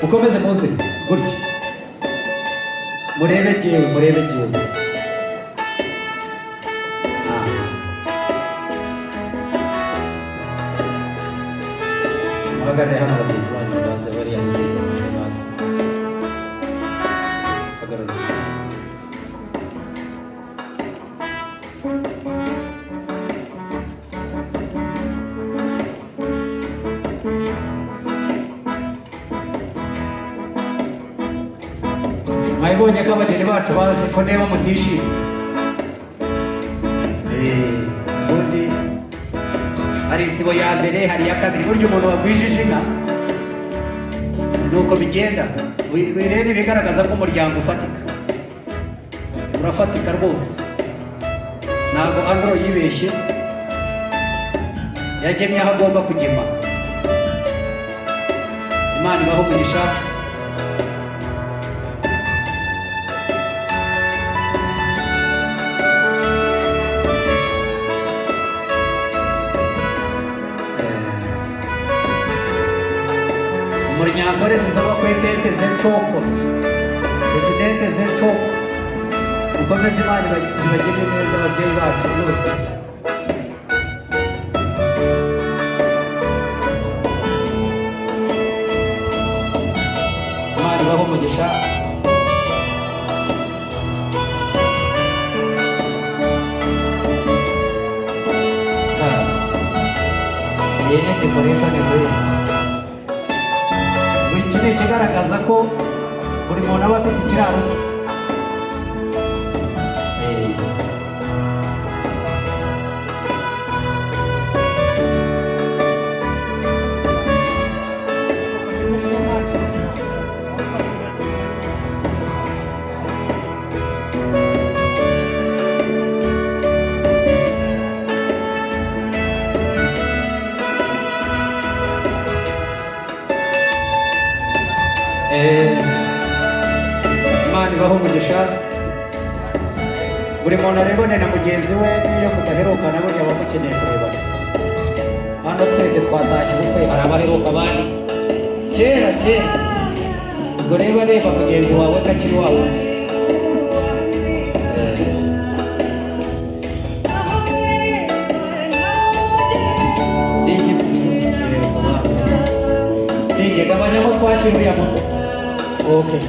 ukomeze muze gutya murebe jewe muhagarare hano bagenzi banyu banze bariya mubyeyi bamaze mazi hagarara mwabonye ko abageni bacu baje ko niba mutishimye ubundi hari isibo ya mbere hari iya kabiri burya umuntu wagwijije inka nuko bigenda rero bigaragaza ko umuryango ufatika urafatika rwose ntabwo Andro yibeshye yagemye aho agomba kugema Imana ibaho umugisha Nyambore nizaba kwendete z'enchoko Presidente z'enchoko ukomeze Imana ibagirire neza ababyeyi bacu bose Imana ibaho umugisha yene decoration egoye ni ikigaragaza ko buri muntu aba afite ikiraro cye Imana ibaho umugisha buri muntu arebane na mugenzi we iyo mudaherukana burya aba mukeneye kurebana hano twese twatashye ubukwe hari abaheruka abandi kera ubwo reba mugenzi wawe ko akiri wa wundi gabanyamo twakira uriya muntu okay